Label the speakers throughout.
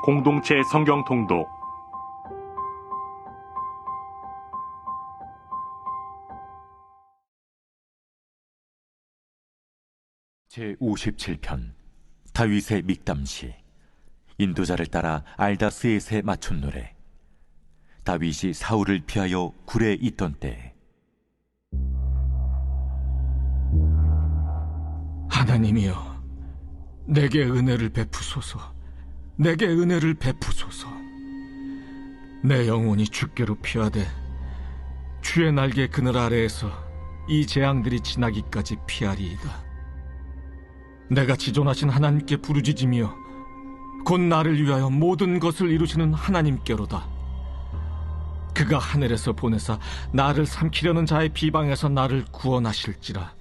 Speaker 1: 공동체 성경 통독
Speaker 2: 제57편 다윗의 믹담시. 인도자를 따라 알다스엣에 맞춘 노래. 다윗이 사울을 피하여 굴에 있던 때.
Speaker 3: 하나님이여, 내게 은혜를 베푸소서. 내게 은혜를 베푸소서. 내 영혼이 주께로 피하되 주의 날개 그늘 아래에서 이 재앙들이 지나기까지 피하리이다. 내가 지존하신 하나님께 부르짖으며 곧 나를 위하여 모든 것을 이루시는 하나님께로다. 그가 하늘에서 보내사 나를 삼키려는 자의 비방에서 나를 구원하실지라.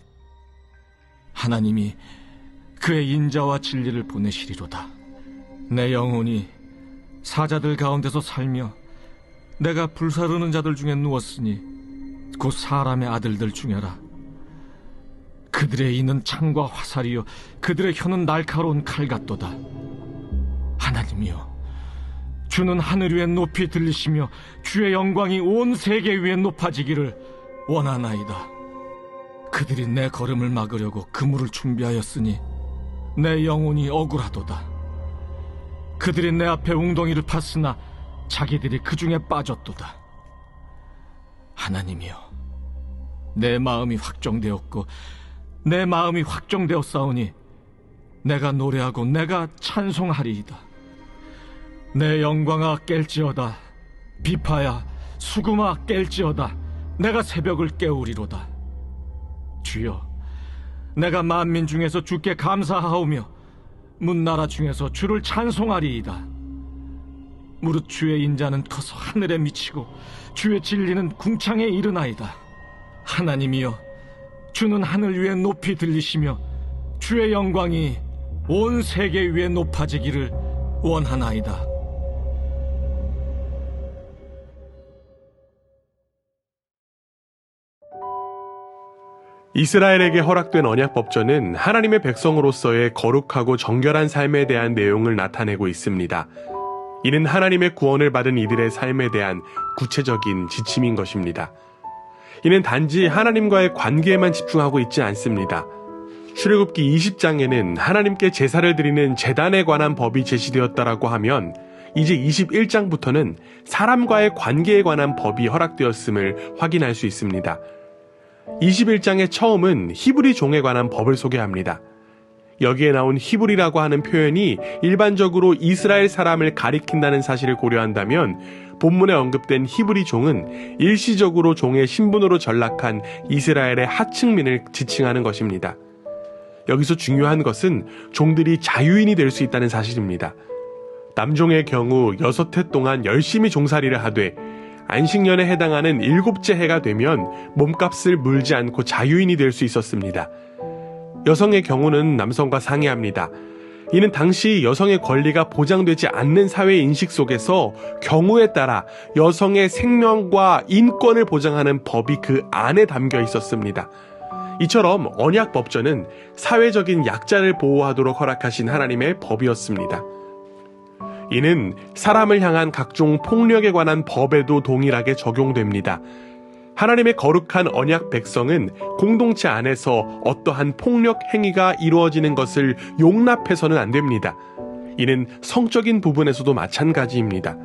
Speaker 3: 하나님이 그의 인자와 진리를 보내시리로다. 내 영혼이 사자들 가운데서 살며 내가 불사르는 자들 중에 누웠으니 곧 사람의 아들들 중에라. 그들의 이는 창과 화살이요 그들의 혀는 날카로운 칼 같도다. 하나님이여, 주는 하늘 위에 높이 들리시며 주의 영광이 온 세계 위에 높아지기를 원하나이다. 그들이 내 걸음을 막으려고 그물을 준비하였으니 내 영혼이 억울하도다. 그들이 내 앞에 웅덩이를 팠으나 자기들이 그 중에 빠졌도다. 하나님이여, 내 마음이 확정되었고 내 마음이 확정되었사오니 내가 노래하고 내가 찬송하리이다. 내 영광아 깰지어다. 비파야 수금아 깰지어다. 내가 새벽을 깨우리로다. 주여, 내가 만민 중에서 주께 감사하오며 문나라 중에서 주를 찬송하리이다. 무릇 주의 인자는 커서 하늘에 미치고 주의 진리는 궁창에 이르나이다. 하나님이여, 주는 하늘 위에 높이 들리시며 주의 영광이 온 세계 위에 높아지기를 원하나이다.
Speaker 4: 이스라엘에게 허락된 언약법전은 하나님의 백성으로서의 거룩하고 정결한 삶에 대한 내용을 나타내고 있습니다. 이는 하나님의 구원을 받은 이들의 삶에 대한 구체적인 지침인 것입니다. 이는 단지 하나님과의 관계에만 집중하고 있지 않습니다. 출애굽기 20장에는 하나님께 제사를 드리는 제단에 관한 법이 제시되었다라고 하면 이제 21장부터는 사람과의 관계에 관한 법이 허락되었음을 확인할 수 있습니다. 21장의 처음은 히브리 종에 관한 법을 소개합니다. 여기에 나온 히브리라고 하는 표현이 일반적으로 이스라엘 사람을 가리킨다는 사실을 고려한다면 본문에 언급된 히브리 종은 일시적으로 종의 신분으로 전락한 이스라엘의 하층민을 지칭하는 것입니다. 여기서 중요한 것은 종들이 자유인이 될 수 있다는 사실입니다. 남종의 경우 6해 동안 열심히 종살이를 하되 안식년에 해당하는 7째 해가 되면 몸값을 물지 않고 자유인이 될 수 있었습니다. 여성의 경우는 남성과 상이합니다. 이는 당시 여성의 권리가 보장되지 않는 사회 인식 속에서 경우에 따라 여성의 생명과 인권을 보장하는 법이 그 안에 담겨 있었습니다. 이처럼 언약법전은 사회적인 약자를 보호하도록 허락하신 하나님의 법이었습니다. 이는 사람을 향한 각종 폭력에 관한 법에도 동일하게 적용됩니다. 하나님의 거룩한 언약 백성은 공동체 안에서 어떠한 폭력 행위가 이루어지는 것을 용납해서는 안 됩니다. 이는 성적인 부분에서도 마찬가지입니다.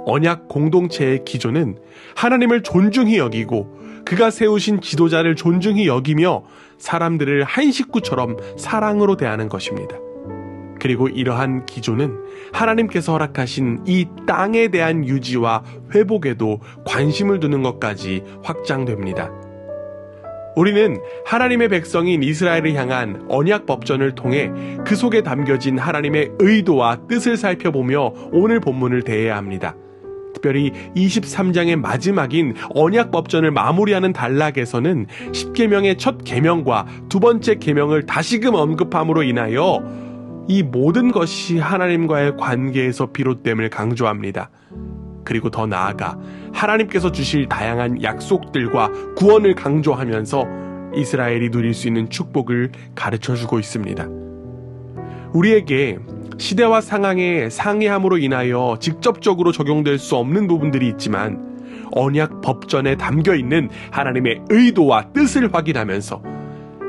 Speaker 4: 언약 공동체의 기조는 하나님을 존중히 여기고 그가 세우신 지도자를 존중히 여기며 사람들을 한 식구처럼 사랑으로 대하는 것입니다. 그리고 이러한 기조는 하나님께서 허락하신 이 땅에 대한 유지와 회복에도 관심을 두는 것까지 확장됩니다. 우리는 하나님의 백성인 이스라엘을 향한 언약 법전을 통해 그 속에 담겨진 하나님의 의도와 뜻을 살펴보며 오늘 본문을 대해야 합니다. 특별히 23장의 마지막인 언약 법전을 마무리하는 단락에서는 10계명의 첫 계명과 두 번째 계명을 다시금 언급함으로 인하여 이 모든 것이 하나님과의 관계에서 비롯됨을 강조합니다. 그리고 더 나아가 하나님께서 주실 다양한 약속들과 구원을 강조하면서 이스라엘이 누릴 수 있는 축복을 가르쳐주고 있습니다. 우리에게 시대와 상황의 상이함으로 인하여 직접적으로 적용될 수 없는 부분들이 있지만 언약 법전에 담겨 있는 하나님의 의도와 뜻을 확인하면서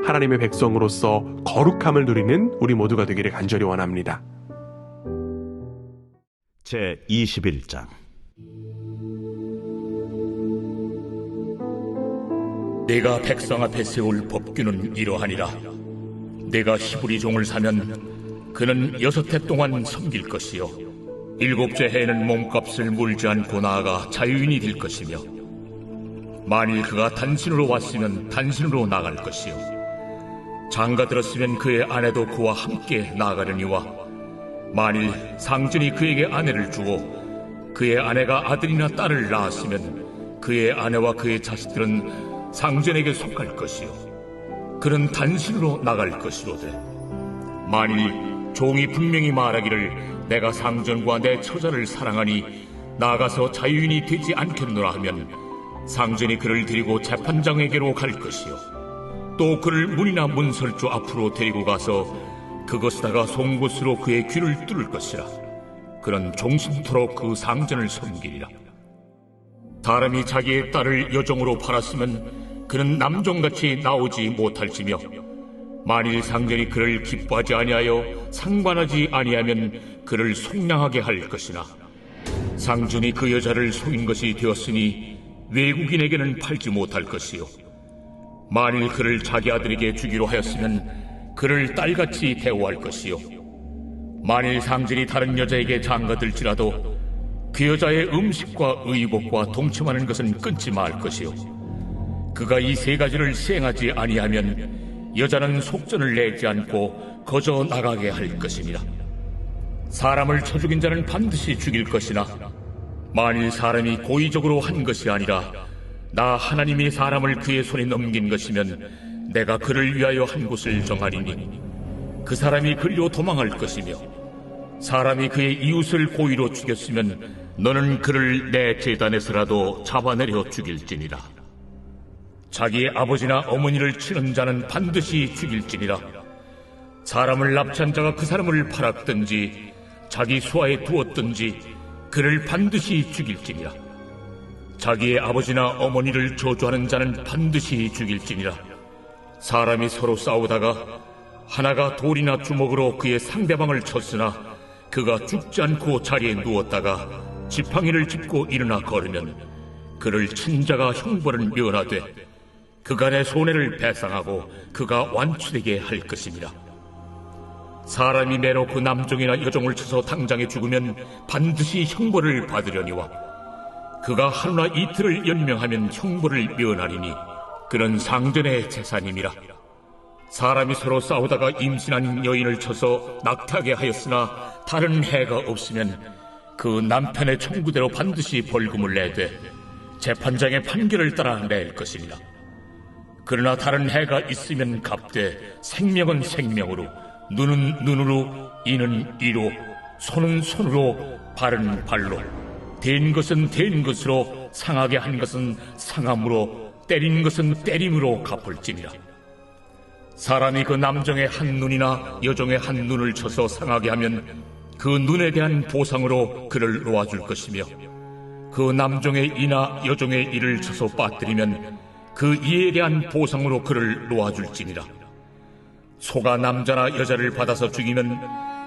Speaker 4: 하나님의 백성으로서 거룩함을 누리는 우리 모두가 되기를 간절히 원합니다.
Speaker 5: 제 21장.
Speaker 6: 내가 백성 앞에 세울 법규는 이러하니라. 내가 히브리 종을 사면 그는 6해 동안 섬길 것이요 7째 해에는 몸값을 물지 않고 나아가 자유인이 될 것이며, 만일 그가 단신으로 왔으면 단신으로 나갈 것이요 장가 들었으면 그의 아내도 그와 함께 나아가려니와, 만일 상전이 그에게 아내를 주고 그의 아내가 아들이나 딸을 낳았으면 그의 아내와 그의 자식들은 상전에게 속할 것이요 그는 단신으로 나갈 것이로되, 만일 종이 분명히 말하기를 내가 상전과 내 처자를 사랑하니 나가서 자유인이 되지 않겠노라 하면 상전이 그를 데리고 재판장에게로 갈 것이요 또 그를 문이나 문설주 앞으로 데리고 가서 그것에다가 송곳으로 그의 귀를 뚫을 것이라. 그는 종신토록 그 상전을 섬기리라. 사람이 자기의 딸을 여종으로 팔았으면 그는 남종같이 나오지 못할지며, 만일 상전이 그를 기뻐하지 아니하여 상관하지 아니하면 그를 속량하게 할 것이나, 상전이 그 여자를 속인 것이 되었으니 외국인에게는 팔지 못할 것이요 만일 그를 자기 아들에게 주기로 하였으면 그를 딸같이 대우할 것이요 만일 상전이 다른 여자에게 장가들지라도 그 여자의 음식과 의복과 동침하는 것은 끊지 말 것이요 그가 이 3가지를 시행하지 아니하면 여자는 속전을 내지 않고 거저 나가게 할 것이니라. 사람을 쳐 죽인 자는 반드시 죽일 것이나, 만일 사람이 고의적으로 한 것이 아니라 나 하나님이 사람을 그의 손에 넘긴 것이면 내가 그를 위하여 한 곳을 정하리니 그 사람이 그리로 도망할 것이며, 사람이 그의 이웃을 고의로 죽였으면 너는 그를 내 제단에서라도 잡아내려 죽일지니라. 자기의 아버지나 어머니를 치는 자는 반드시 죽일지니라. 사람을 납치한 자가 그 사람을 팔았든지 자기 수하에 두었든지 그를 반드시 죽일지니라. 자기의 아버지나 어머니를 저주하는 자는 반드시 죽일지니라. 사람이 서로 싸우다가 하나가 돌이나 주먹으로 그의 상대방을 쳤으나 그가 죽지 않고 자리에 누웠다가 지팡이를 짚고 일어나 걸으면 그를 친 자가 형벌을 면하되 그간의 손해를 배상하고 그가 완치되게 할 것입니다. 사람이 매로 그 남종이나 여종을 쳐서 당장에 죽으면 반드시 형벌을 받으려니와, 그가 하루나 이틀을 연명하면 형벌을 면하리니 그는 상전의 재산임이라. 사람이 서로 싸우다가 임신한 여인을 쳐서 낙태하게 하였으나 다른 해가 없으면 그 남편의 청구대로 반드시 벌금을 내되 재판장의 판결을 따라 낼 것이니라. 그러나 다른 해가 있으면 갚되 생명은 생명으로, 눈은 눈으로, 이는 이로, 손은 손으로, 발은 발로, 된 것은 된 것으로, 상하게 한 것은 상함으로, 때린 것은 때림으로 갚을지니라. 사람이 그 남종의 한 눈이나 여종의 한 눈을 쳐서 상하게 하면 그 눈에 대한 보상으로 그를 놓아줄 것이며, 그 남종의 이나 여종의 이를 쳐서 빠뜨리면 그 이에 대한 보상으로 그를 놓아줄지니라. 소가 남자나 여자를 받아서 죽이면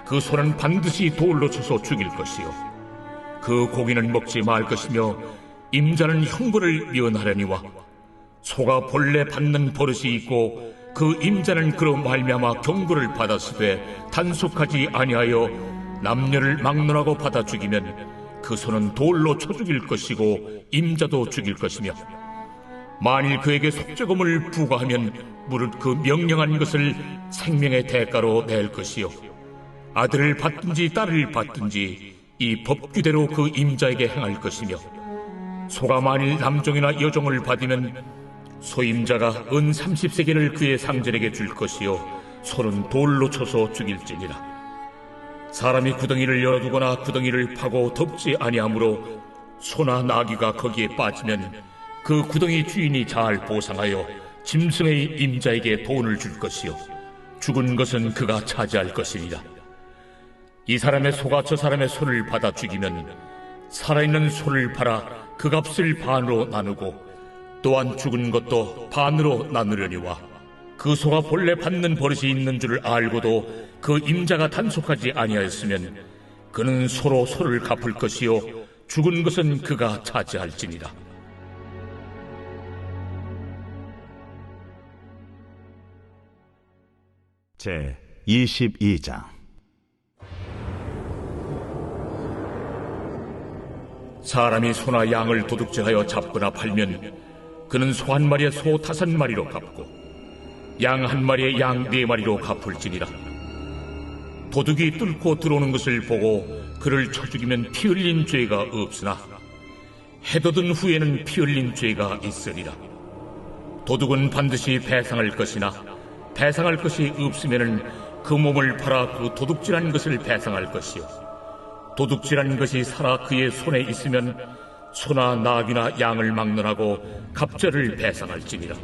Speaker 6: 그 소는 반드시 돌로 쳐서 죽일 것이요 그 고기는 먹지 말 것이며 임자는 형벌을 면하려니와, 소가 본래 받는 버릇이 있고 그 임자는 그로 말미암아 경고를 받았으되 단속하지 아니하여 남녀를 막론하고 받아 죽이면 그 소는 돌로 쳐 죽일 것이고 임자도 죽일 것이며, 만일 그에게 속죄금을 부과하면 무릇 그 명령한 것을 생명의 대가로 낼 것이요 아들을 받든지 딸을 받든지 이 법규대로 그 임자에게 행할 것이며, 소가 만일 남종이나 여종을 받으면 소임자가 은 30세겔을 그의 상전에게 줄 것이요 소는 돌로 쳐서 죽일지니라. 사람이 구덩이를 열어두거나 구덩이를 파고 덮지 아니하므로 소나 나귀가 거기에 빠지면 그 구덩이 주인이 잘 보상하여 짐승의 임자에게 돈을 줄 것이요 죽은 것은 그가 차지할 것이니라. 이 사람의 소가 저 사람의 소를 받아 죽이면 살아있는 소를 팔아 그 값을 반으로 나누고 또한 죽은 것도 반으로 나누려니와 그 소가 본래 받는 버릇이 있는 줄을 알고도 그 임자가 단속하지 아니하였으면 그는 소로 소를 갚을 것이요 죽은 것은 그가 차지할지니라.
Speaker 5: 제 22장.
Speaker 6: 사람이 소나 양을 도둑질하여 잡거나 팔면 그는 소 한 마리에 소 5마리로 갚고 양 한 마리에 양 4마리로 갚을지니라. 도둑이 뚫고 들어오는 것을 보고 그를 쳐 죽이면 피 흘린 죄가 없으나 해돋은 후에는 피 흘린 죄가 있으리라. 도둑은 반드시 배상할 것이나 배상할 것이 없으면은 그 몸을 팔아 그 도둑질한 것을 배상할 것이요 도둑질한 것이 살아 그의 손에 있으면 소나 나귀나 양을 막론하고 갑절을 배상할지니라.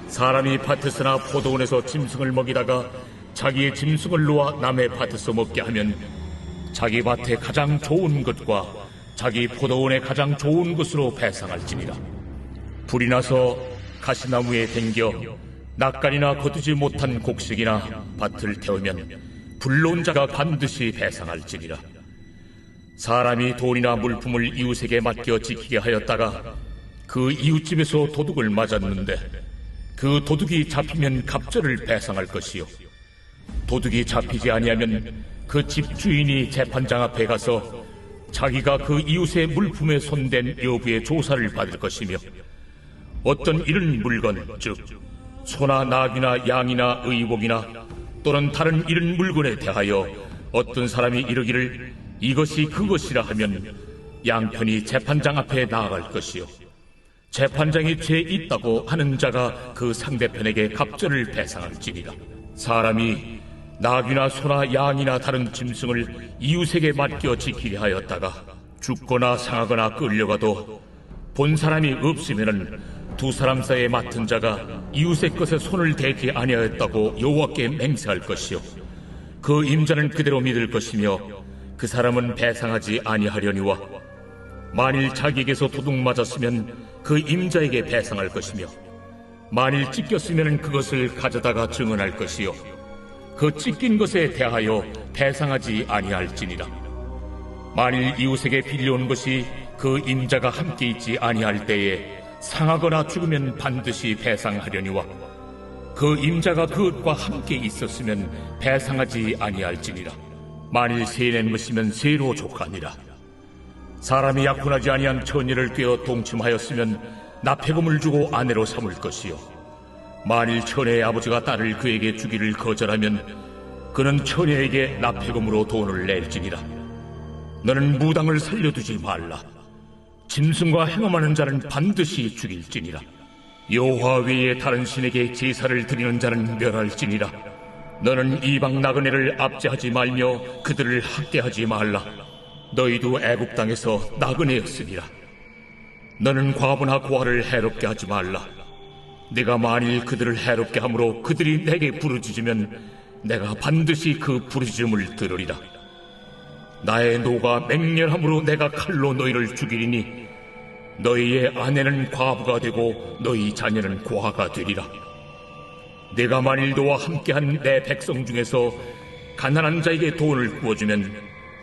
Speaker 6: 사람이 밭에서나 포도원에서 짐승을 먹이다가 자기의 짐승을 놓아 남의 밭에서 먹게 하면 자기 밭에 가장 좋은 것과 자기 포도원에 가장 좋은 것으로 배상할지니라. 불이 나서 가시나무에 댕겨 낯간이나 거두지 못한 곡식이나 밭을 태우면 불러온 자가 반드시 배상할지니라. 사람이 돈이나 물품을 이웃에게 맡겨 지키게 하였다가 그 이웃집에서 도둑을 맞았는데 그 도둑이 잡히면 갑절을 배상할 것이요 도둑이 잡히지 아니하면 그 집주인이 재판장 앞에 가서 자기가 그 이웃의 물품에 손댄 여부의 조사를 받을 것이며 어떤 이런 물건 즉 소나 나귀나 양이나 의복이나 또는 다른 이런 물건에 대하여 어떤 사람이 이르기를 이것이 그것이라 하면 양편이 재판장 앞에 나아갈 것이요 재판장이 죄 있다고 하는 자가 그 상대편에게 갑절을 배상할지니라. 사람이 나귀나 소나 양이나 다른 짐승을 이웃에게 맡겨 지키게 하였다가 죽거나 상하거나 끌려가도 본 사람이 없으면은 두 사람 사이에 맡은 자가 이웃의 것에 손을 대지 아니하였다고 여호와께 맹세할 것이요 그 임자는 그대로 믿을 것이며 그 사람은 배상하지 아니하려니와 만일 자기에게서 도둑 맞았으면 그 임자에게 배상할 것이며 만일 찢겼으면 그것을 가져다가 증언할 것이요 그 찢긴 것에 대하여 배상하지 아니할지니라. 만일 이웃에게 빌려온 것이 그 임자가 함께 있지 아니할 때에 상하거나 죽으면 반드시 배상하려니와 그 임자가 그것과 함께 있었으면 배상하지 아니할지니라. 만일 세낸 것이면 세로 족하니라. 사람이 약혼하지 아니한 처녀를 꿰어 동침하였으면 납폐금을 주고 아내로 삼을 것이요 만일 처녀의 아버지가 딸을 그에게 주기를 거절하면 그는 처녀에게 납폐금으로 돈을 낼지니라. 너는 무당을 살려두지 말라. 짐승과 행함하는 자는 반드시 죽일지니라. 여호와 외에 다른 신에게 제사를 드리는 자는 멸할지니라. 너는 이방 나그네를 압제하지 말며 그들을 학대하지 말라. 너희도 애굽 땅에서 나그네였으니라. 너는 과부나 고아를 해롭게 하지 말라. 내가 만일 그들을 해롭게 함으로 그들이 내게 부르짖으면 내가 반드시 그 부르짖음을 들으리라. 나의 노가 맹렬함으로 내가 칼로 너희를 죽이리니 너희의 아내는 과부가 되고 너희 자녀는 고아가 되리라. 내가 만일 너와 함께한 내 백성 중에서 가난한 자에게 돈을 구워주면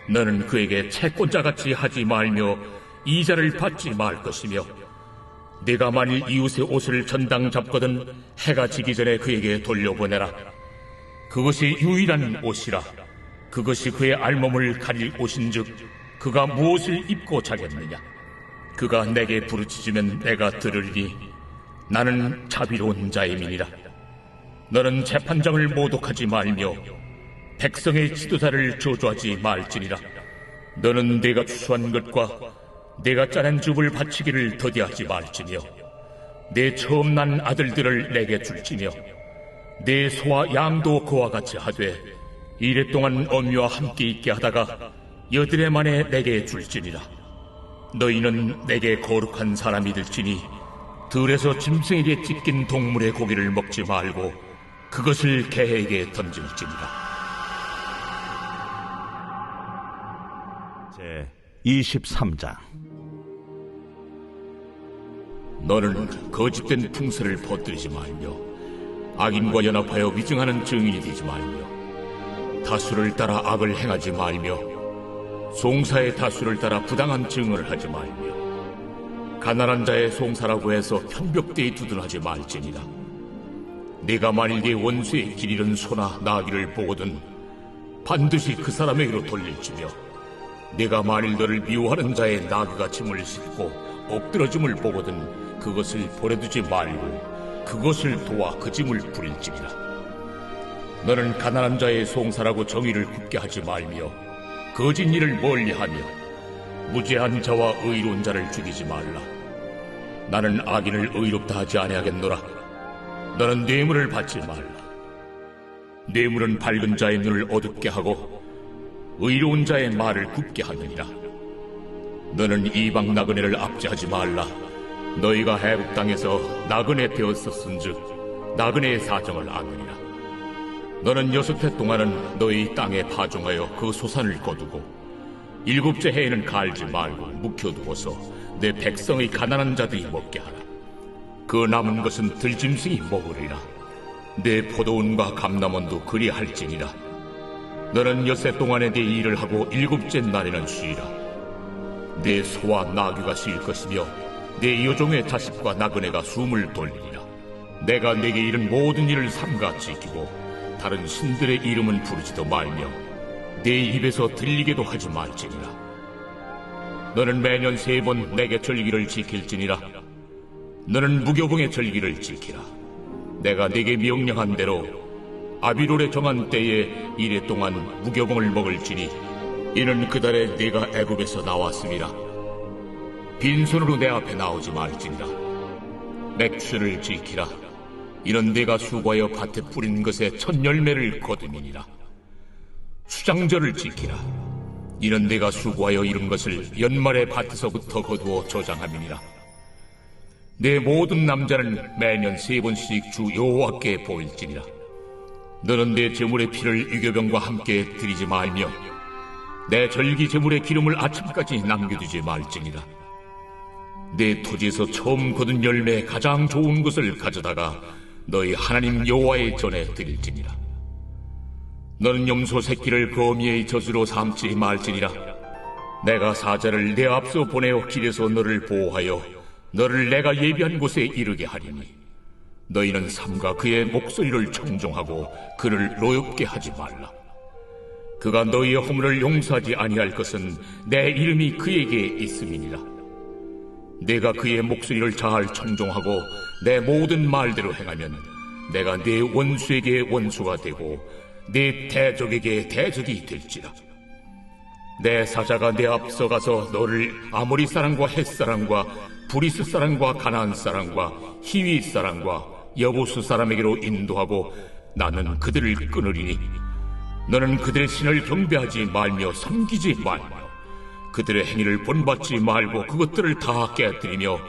Speaker 6: 너는 그에게 채권자같이 하지 말며 이자를 받지 말 것이며 내가 만일 이웃의 옷을 전당 잡거든 해가 지기 전에 그에게 돌려보내라. 그것이 유일한 옷이라. 그것이 그의 알몸을 가릴 옷인즉 그가 무엇을 입고 자겠느냐. 그가 내게 부르짖으면 내가 들으리니 나는 자비로운 자임이니라. 너는 재판장을 모독하지 말며 백성의 지도자를 저주하지 말지니라. 너는 내가 추수한 것과 내가 짜낸 즙을 바치기를 더디하지 말지며 내 처음 난 아들들을 내게 줄지며 내 소와 양도 그와 같이 하되 이랫동안 어미와 함께 있게 하다가 여드레 만에 내게 줄지니라. 너희는 내게 거룩한 사람이 될지니 들에서 짐승에게 찢긴 동물의 고기를 먹지 말고 그것을 개에게 던질지니라.
Speaker 5: 제 23장.
Speaker 6: 너는 거짓된 풍설을 퍼뜨리지 말며 악인과 연합하여 위증하는 증인이 되지 말며 다수를 따라 악을 행하지 말며 송사의 다수를 따라 부당한 증언을 하지 말며 가난한 자의 송사라고 해서 편벽되이 두둔하지 말지니라. 네가 만일 네 원수의 길 잃은 소나 나귀를 보거든 반드시 그 사람에게로 돌릴지며 네가 만일 너를 미워하는 자의 나귀가 짐을 싣고 엎드러짐을 보거든 그것을 버려두지 말고 그것을 도와 그 짐을 부릴지니라. 너는 가난한 자의 송사라고 정의를 굽게 하지 말며 거짓 일을 멀리하며 무죄한 자와 의로운 자를 죽이지 말라. 나는 악인을 의롭다 하지 아니하겠노라. 너는 뇌물을 받지 말라. 뇌물은 밝은 자의 눈을 어둡게 하고 의로운 자의 말을 굽게 하느니라. 너는 이방 나그네를 압제하지 말라. 너희가 애굽 땅에서 나그네 되었었은즉 나그네의 사정을 아느니라. 너는 6해 동안은 너희 땅에 파종하여 그 소산을 거두고 7째 해에는 갈지 말고 묵혀두어서 내 백성의 가난한 자들이 먹게 하라. 그 남은 것은 들짐승이 먹으리라. 내 포도원과 감람원도 그리할지니라. 너는 6해 동안에 네 일을 하고 7째 날에는 쉬라. 내 소와 나귀가 쉴 것이며 내 여종의 자식과 나그네가 숨을 돌리리라. 내가 네게 이른 모든 일을 삼가 지키고 다른 신들의 이름은 부르지도 말며 내 입에서 들리게도 하지 말지니라. 너는 매년 3번 내게 절기를 지킬지니라. 너는 무교봉의 절기를 지키라. 내가 네게 명령한 대로 아비롤에 정한 때에 1해 동안 무교봉을 먹을지니 이는 그 달에 네가 애굽에서 나왔음이라. 빈손으로 내 앞에 나오지 말지니라. 맥주를 지키라. 이는 네가 수고하여 밭에 뿌린 것의 첫 열매를 거두니라. 수장절을 지키라. 이는 네가 수고하여 이룬 것을 연말에 밭에서부터 거두어 저장함이니라. 내 모든 남자는 매년 3번씩 주 여호와께 보일지니라. 너는 내 제물의 피를 유교병과 함께 드리지 말며 내 절기 제물의 기름을 아침까지 남겨두지 말지니라. 내 토지에서 처음 거둔 열매의 가장 좋은 것을 가져다가 너희 하나님 여호와의 전에 드릴지니라. 너는 염소 새끼를 거미의 젖으로 삼지 말지니라. 내가 사자를 내 앞서 보내어 길에서 너를 보호하여 너를 내가 예비한 곳에 이르게 하리니 너희는 삼가 그의 목소리를 청종하고 그를 노엽게 하지 말라. 그가 너희의 허물을 용서하지 아니할 것은 내 이름이 그에게 있음이니라. 내가 그의 목소리를 잘 청종하고 내 모든 말대로 행하면 내가 내 원수에게 원수가 되고 네 대적에게 대적이 될지라. 내 사자가 내 앞서 가서 너를 아모리 사람과 헷 사람과 브리스 사람과 가나안 사람과 히위 사람과 여부수 사람에게로 인도하고 나는 그들을 끊으리니 너는 그들의 신을 경배하지 말며 섬기지 말며 그들의 행위를 본받지 말고 그것들을 다 깨뜨리며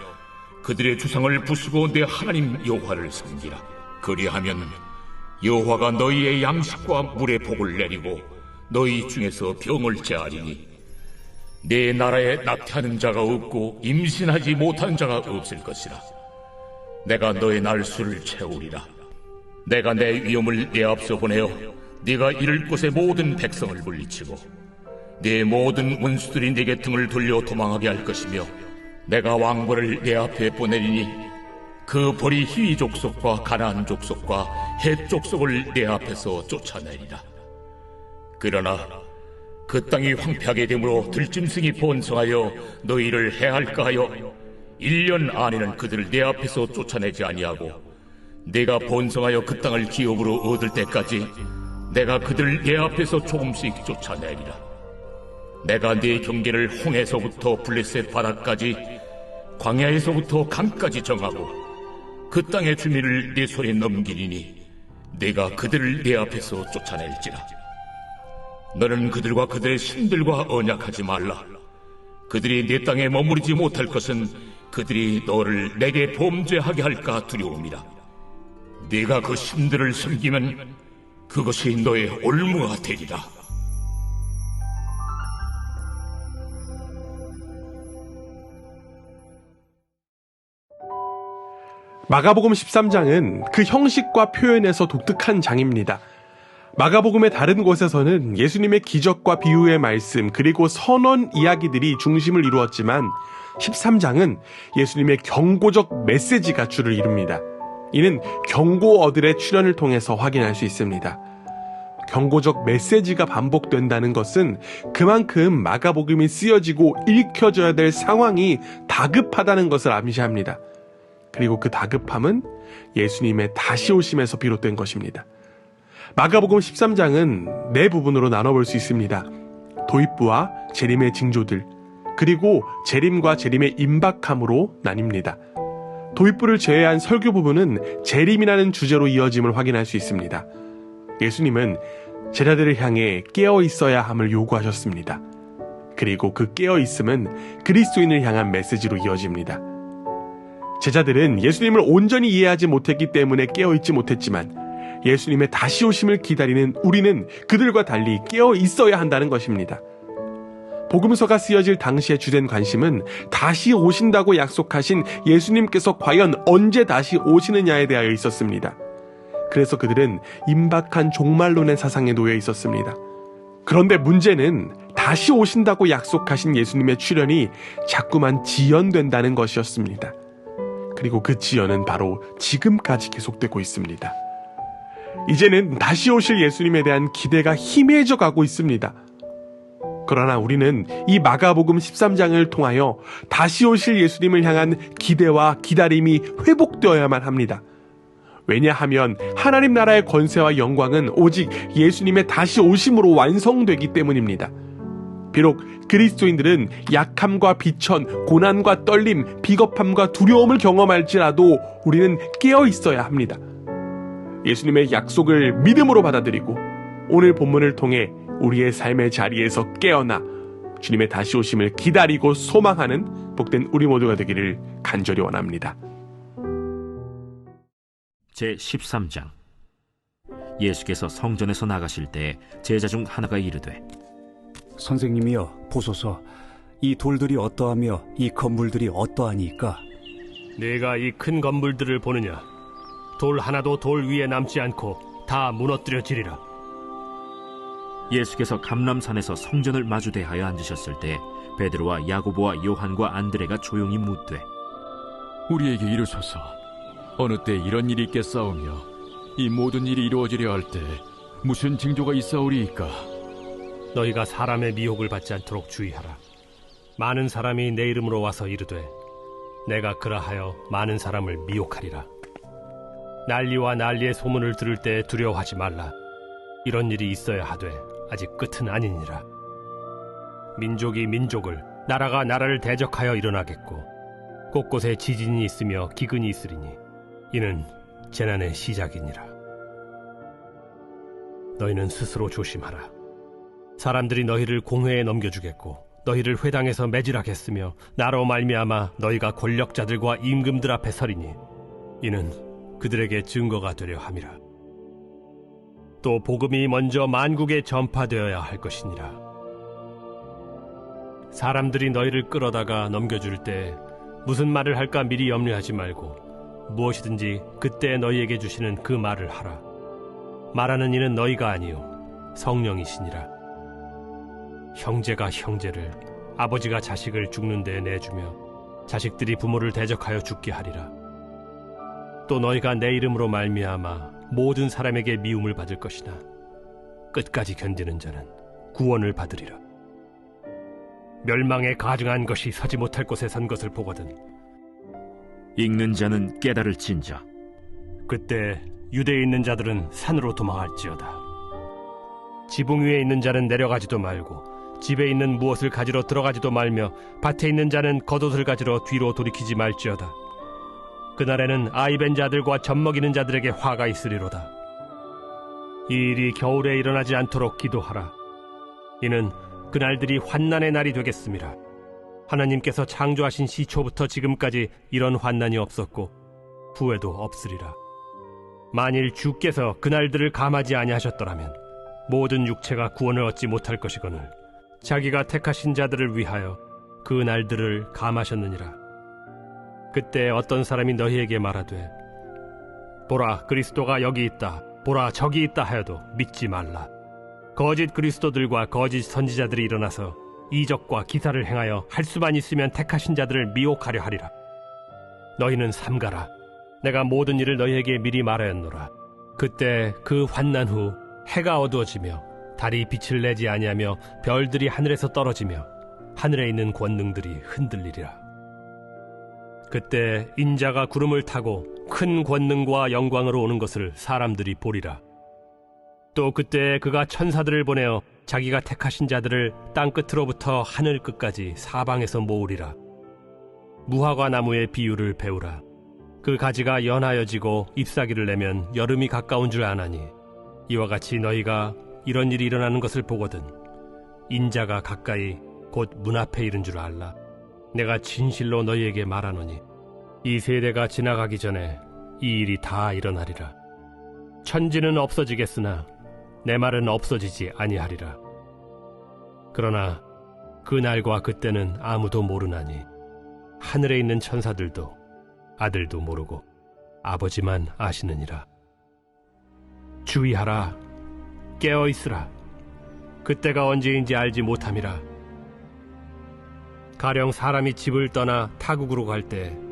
Speaker 6: 그들의 주상을 부수고 내 하나님 여호와를 섬기라. 그리하면 여호와가 너희의 양식과 물의 복을 내리고 너희 중에서 병을 제하리니 내 나라에 낙태하는 자가 없고 임신하지 못한 자가 없을 것이라. 내가 너의 날수를 채우리라. 내가 내 위엄을 내 앞서 보내어 네가 이를 곳의 모든 백성을 물리치고 네 모든 원수들이 네게 등을 돌려 도망하게 할 것이며 내가 왕벌을 내 앞에 보내리니 그 벌이 히위 족속과 가나안 족속과 헷 족속을 내 앞에서 쫓아내리라. 그러나 그 땅이 황폐하게 되므로 들짐승이 번성하여 너희를 해할까 하여 1년 안에는 그들을 내 앞에서 쫓아내지 아니하고 내가 번성하여 그 땅을 기업으로 얻을 때까지 내가 그들을 내 앞에서 조금씩 쫓아내리라. 내가 네 경계를 홍해에서부터 블레셋 바다까지 광야에서부터 강까지 정하고 그 땅의 주민을 네 손에 넘기리니 내가 그들을 내 앞에서 쫓아낼지라. 너는 그들과 그들의 신들과 언약하지 말라. 그들이 내 땅에 머무르지 못할 것은 그들이 너를 내게 범죄하게 할까 두려움이라. 네가 그 신들을 섬기면 그것이 너의 올무가 되리라.
Speaker 4: 마가복음 13장은 그 형식과 표현에서 독특한 장입니다. 마가복음의 다른 곳에서는 예수님의 기적과 비유의 말씀 그리고 선언 이야기들이 중심을 이루었지만 13장은 예수님의 경고적 메시지가 주를 이룹니다. 이는 경고어들의 출현을 통해서 확인할 수 있습니다. 경고적 메시지가 반복된다는 것은 그만큼 마가복음이 쓰여지고 읽혀져야 될 상황이 다급하다는 것을 암시합니다. 그리고 그 다급함은 예수님의 다시 오심에서 비롯된 것입니다. 마가복음 13장은 네 부분으로 나눠볼 수 있습니다. 도입부와 재림의 징조들, 그리고 재림과 재림의 임박함으로 나뉩니다. 도입부를 제외한 설교 부분은 재림이라는 주제로 이어짐을 확인할 수 있습니다. 예수님은 제자들을 향해 깨어 있어야 함을 요구하셨습니다. 그리고 그 깨어 있음은 그리스도인을 향한 메시지로 이어집니다. 제자들은 예수님을 온전히 이해하지 못했기 때문에 깨어 있지 못했지만 예수님의 다시 오심을 기다리는 우리는 그들과 달리 깨어 있어야 한다는 것입니다. 복음서가 쓰여질 당시의 주된 관심은 다시 오신다고 약속하신 예수님께서 과연 언제 다시 오시느냐에 대하여 있었습니다. 그래서 그들은 임박한 종말론의 사상에 놓여 있었습니다. 그런데 문제는 다시 오신다고 약속하신 예수님의 출현이 자꾸만 지연된다는 것이었습니다. 그리고 그 지연은 바로 지금까지 계속되고 있습니다. 이제는 다시 오실 예수님에 대한 기대가 희미해져 가고 있습니다. 그러나 우리는 이 마가복음 13장을 통하여 다시 오실 예수님을 향한 기대와 기다림이 회복되어야만 합니다. 왜냐하면 하나님 나라의 권세와 영광은 오직 예수님의 다시 오심으로 완성되기 때문입니다. 비록 그리스도인들은 약함과 비천, 고난과 떨림, 비겁함과 두려움을 경험할지라도 우리는 깨어 있어야 합니다. 예수님의 약속을 믿음으로 받아들이고 오늘 본문을 통해 우리의 삶의 자리에서 깨어나 주님의 다시 오심을 기다리고 소망하는 복된 우리 모두가 되기를 간절히 원합니다.
Speaker 7: 제13장. 예수께서 성전에서 나가실 때 제자 중 하나가 이르되
Speaker 8: 선생님이여 보소서, 이 돌들이 어떠하며 이 건물들이 어떠하니까?
Speaker 9: 네가 이 큰 건물들을 보느냐? 돌 하나도 돌 위에 남지 않고 다 무너뜨려지리라.
Speaker 7: 예수께서 감람산에서 성전을 마주대하여 앉으셨을 때 베드로와 야고보와 요한과 안드레가 조용히 묻되
Speaker 3: 우리에게 이르소서, 어느 때 이런 일이 있겠사오며 이 모든 일이 이루어지려 할 때 무슨 징조가 있사오리이까?
Speaker 9: 너희가 사람의 미혹을 받지 않도록 주의하라. 많은 사람이 내 이름으로 와서 이르되 내가 그라하여 많은 사람을 미혹하리라. 난리와 난리의 소문을 들을 때 두려워하지 말라. 이런 일이 있어야 하되 아직 끝은 아니니라. 민족이 민족을, 나라가 나라를 대적하여 일어나겠고 곳곳에 지진이 있으며 기근이 있으리니 이는 재난의 시작이니라. 너희는 스스로 조심하라. 사람들이 너희를 공회에 넘겨주겠고 너희를 회당에서 매질하겠으며 나로 말미암아 너희가 권력자들과 임금들 앞에 서리니 이는 그들에게 증거가 되려 함이라. 또 복음이 먼저 만국에 전파되어야 할 것이니라. 사람들이 너희를 끌어다가 넘겨줄 때 무슨 말을 할까 미리 염려하지 말고 무엇이든지 그때 너희에게 주시는 그 말을 하라. 말하는 이는 너희가 아니요 성령이시니라. 형제가 형제를, 아버지가 자식을 죽는 데 내주며 자식들이 부모를 대적하여 죽게 하리라. 또 너희가 내 이름으로 말미암아 모든 사람에게 미움을 받을 것이나 끝까지 견디는 자는 구원을 받으리라. 멸망에 가증한 것이 서지 못할 곳에 선 것을 보거든
Speaker 7: 읽는 자는 깨달을진저.
Speaker 9: 그때 유대에 있는 자들은 산으로 도망할지어다. 지붕 위에 있는 자는 내려가지도 말고 집에 있는 무엇을 가지러 들어가지도 말며 밭에 있는 자는 겉옷을 가지러 뒤로 돌이키지 말지어다. 그날에는 아이 벤 자들과 젖먹이는 자들에게 화가 있으리로다. 이 일이 겨울에 일어나지 않도록 기도하라. 이는 그날들이 환난의 날이 되겠음이라. 하나님께서 창조하신 시초부터 지금까지 이런 환난이 없었고 후에도 없으리라. 만일 주께서 그날들을 감하지 아니하셨더라면 모든 육체가 구원을 얻지 못할 것이거늘 자기가 택하신 자들을 위하여 그 날들을 감하셨느니라. 그때 어떤 사람이 너희에게 말하되 보라 그리스도가 여기 있다 보라 저기 있다 하여도 믿지 말라. 거짓 그리스도들과 거짓 선지자들이 일어나서 이적과 기사를 행하여 할 수만 있으면 택하신 자들을 미혹하려 하리라. 너희는 삼가라. 내가 모든 일을 너희에게 미리 말하였노라. 그때 그 환난 후 해가 어두워지며 달이 빛을 내지 아니하며 별들이 하늘에서 떨어지며 하늘에 있는 권능들이 흔들리리라. 그때 인자가 구름을 타고 큰 권능과 영광으로 오는 것을 사람들이 보리라. 또 그때 그가 천사들을 보내어 자기가 택하신 자들을 땅 끝으로부터 하늘 끝까지 사방에서 모으리라. 무화과 나무의 비유를 배우라. 그 가지가 연하여지고 잎사귀를 내면 여름이 가까운 줄 아나니 이와 같이 너희가 이런 일이 일어나는 것을 보거든 인자가 가까이 곧 문 앞에 이른 줄 알라. 내가 진실로 너희에게 말하노니 이 세대가 지나가기 전에 이 일이 다 일어나리라. 천지는 없어지겠으나 내 말은 없어지지 아니하리라. 그러나 그 날과 그때는 아무도 모르나니 하늘에 있는 천사들도 아들도 모르고 아버지만 아시느니라. 주의하라. 깨어있으라. 그때가 언제인지 알지 못함이라. 가령 사람이 집을 떠나 타국으로 갈 때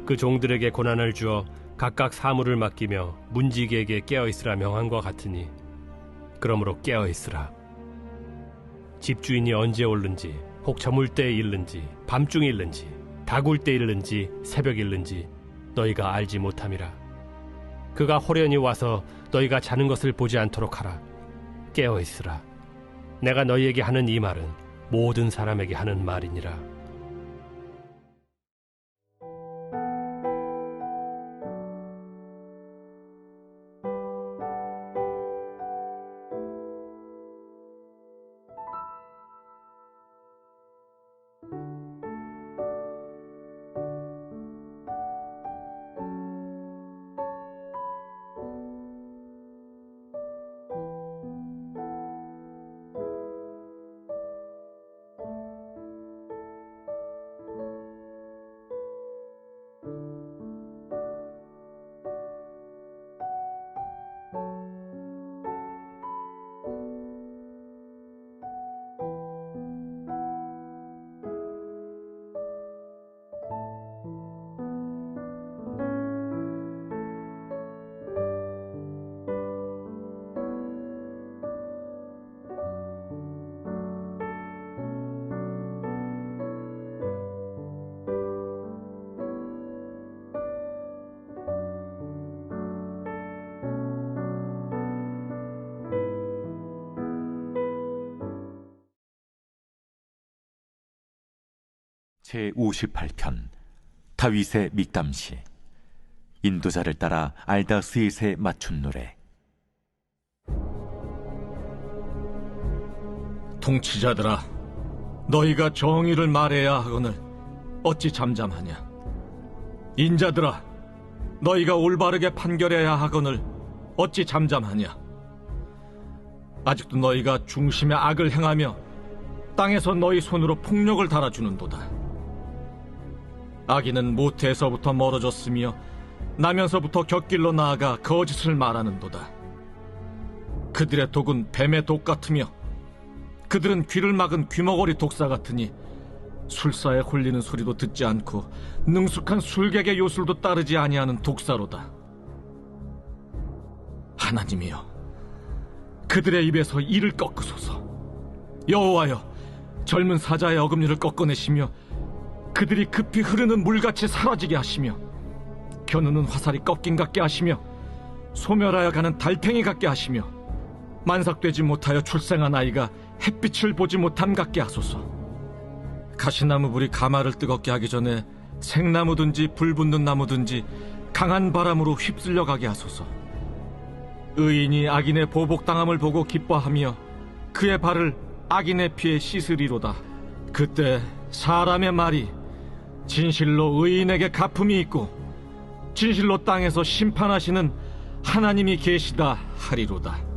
Speaker 9: 그 종들에게 고난을 주어 각각 사물을 맡기며 문지기에게 깨어있으라 명한과 같으니 그러므로 깨어있으라. 집주인이 언제 올는지 혹 저물 때에 일는지 밤중에 일는지 다굴 때 일는지 새벽 일는지 너희가 알지 못함이라. 그가 호련히 와서 너희가 자는 것을 보지 않도록 하라. 깨어있으라. 내가 너희에게 하는 이 말은 모든 사람에게 하는 말이니라.
Speaker 2: 제58편 다윗의 믹담시. 인도자를 따라 알다스잇에 맞춘 노래.
Speaker 3: 통치자들아, 너희가 정의를 말해야 하거늘 어찌 잠잠하냐. 인자들아, 너희가 올바르게 판결해야 하거늘 어찌 잠잠하냐. 아직도 너희가 중심의 악을 행하며 땅에서 너희 손으로 폭력을 달아주는도다. 악인은 모태에서부터 멀어졌으며 나면서부터 곁길로 나아가 거짓을 말하는도다. 그들의 독은 뱀의 독 같으며 그들은 귀를 막은 귀머거리 독사 같으니 술사에 홀리는 소리도 듣지 않고 능숙한 술객의 요술도 따르지 아니하는 독사로다. 하나님이여, 그들의 입에서 이를 꺾으소서. 여호와여, 젊은 사자의 어금니를 꺾어내시며 그들이 급히 흐르는 물같이 사라지게 하시며 겨누는 화살이 꺾인 같게 하시며 소멸하여 가는 달팽이 같게 하시며 만삭되지 못하여 출생한 아이가 햇빛을 보지 못함 같게 하소서. 가시나무 불이 가마를 뜨겁게 하기 전에 생나무든지 불 붙는 나무든지 강한 바람으로 휩쓸려 가게 하소서. 의인이 악인의 보복당함을 보고 기뻐하며 그의 발을 악인의 피에 씻으리로다. 그때 사람의 말이 진실로 의인에게 갚음이 있고 진실로 땅에서 심판하시는 하나님이 계시다 하리로다.